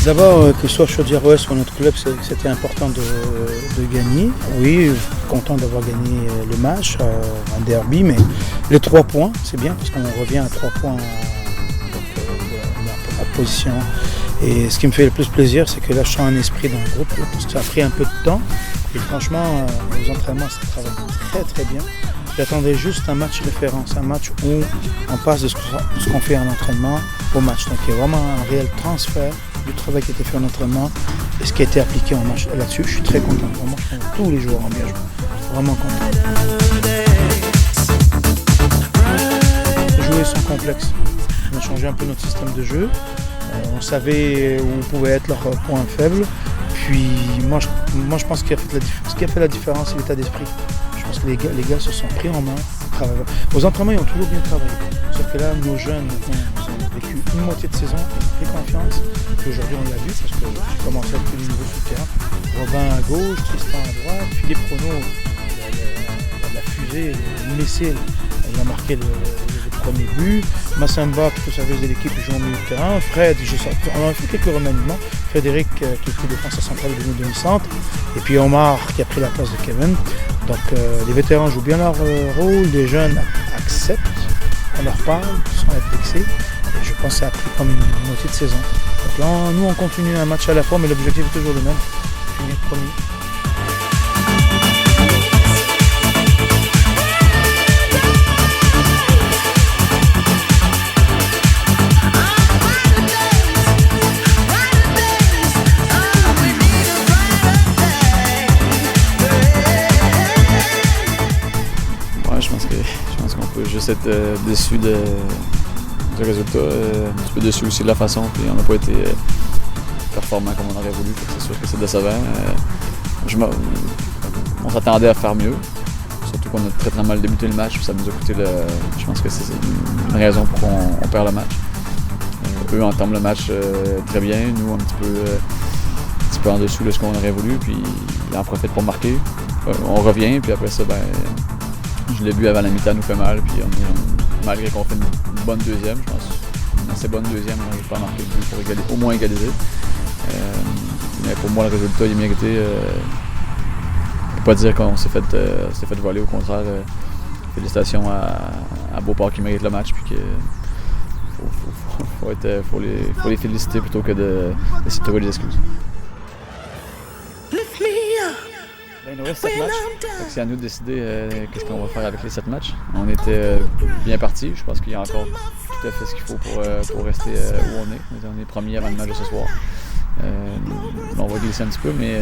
D'abord, que ce soit Chaudière-Ouest ou notre club, c'était important de gagner. Oui, content d'avoir gagné le match, un derby, mais les 3 points, c'est bien parce qu'on revient à 3 points à position. Et ce qui me fait le plus plaisir, c'est que là, je sens un esprit dans le groupe, parce que ça a pris un peu de temps. Et franchement, aux entraînements, ça travaille très très bien. J'attendais juste un match référence, un match où on passe de ce qu'on fait en entraînement au match. Donc il y a vraiment un réel transfert du travail qui a été fait en entraînement et ce qui a été appliqué en match. Là-dessus, je suis très content. Vraiment, je trouve tous les joueurs ont bien joué. Vraiment content. Jouer sans complexe. On a changé un peu notre système de jeu. On savait où pouvaient être leurs points faibles. Puis moi je pense qu'il ce qui a fait la différence, c'est l'état d'esprit. Je pense que les gars se sont pris en main. Aux entraînements, ils ont toujours bien travaillé. Sauf que là, nos jeunes, ils ont vécu une moitié de saison, ils ont pris confiance. Et aujourd'hui, on l'a vu parce que j'ai commencé à tous les niveaux sur le terrain. Robin à gauche, Tristan à droite, Philippe Renaud, la fusée, le missile, il a marqué le premier but. Massamba, qui est au service de l'équipe, joue au milieu de terrain. Fred, on a fait quelques remaniements. Frédéric, qui est plus défenseur central, est devenu demi-centre. Et puis Omar, qui a pris la place de Kevin. Donc les vétérans jouent bien leur rôle, les jeunes acceptent, on leur parle sans être vexés. Et je pense que ça a pris comme une moitié de saison. Donc là, nous, on continue un match à la fois, mais l'objectif est toujours le même, finir premier. Je pense qu'on peut juste être déçu du résultat, un petit peu déçu aussi de la façon, puis on n'a pas été performant comme on aurait voulu, c'est sûr que c'est décevant. On s'attendait à faire mieux, surtout qu'on a très très mal débuté le match, puis ça nous a coûté je pense que c'est une raison pour qu'on perd le match. Eux entament le match très bien, nous un petit peu en dessous de ce qu'on aurait voulu, puis ils en profitent pour marquer. On revient, puis après ça, je l'ai vu avant la mi-temps, nous fait mal, puis malgré qu'on fait une bonne deuxième, je pense, une assez bonne deuxième, on n'arrive pas à marquer le but pour au moins égaliser. Mais pour moi, le résultat il est mérité. Je ne peux pas dire qu'on s'est fait voler, au contraire. Félicitations à Beauport qui mérite le match, puis faut les féliciter plutôt que d'essayer de trouver des excuses. Il nous reste 7 matchs. C'est à nous de décider qu'est-ce qu'on va faire avec les 7 matchs. On était bien partis. Je pense qu'il y a encore tout à fait ce qu'il faut pour rester où on est. On est premier avant le match de ce soir. On va glisser un petit peu, mais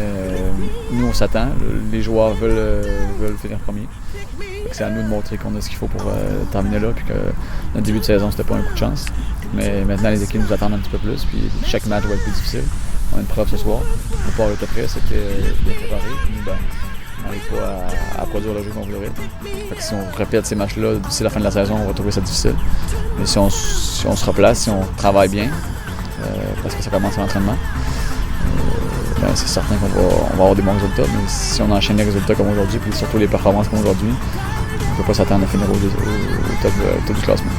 nous on s'attend. Les joueurs veulent finir premier. C'est à nous de montrer qu'on a ce qu'il faut pour terminer là, puis que notre début de saison c'était pas un coup de chance. Mais maintenant les équipes nous attendent un petit peu plus, puis chaque match va être plus difficile. On a une preuve ce soir. Le port était prêt, c'était bien préparé. Nous, on n'arrive pas à produire le jeu qu'on voudrait. Fait que si on répète ces matchs-là d'ici la fin de la saison, on va trouver ça difficile. Mais si on se replace, si on travaille bien, parce que ça commence l'entraînement, c'est certain qu'on va avoir des bons résultats. Mais si on enchaîne les résultats comme aujourd'hui, puis surtout les performances comme aujourd'hui, on ne peut pas s'attendre à finir au top du classement.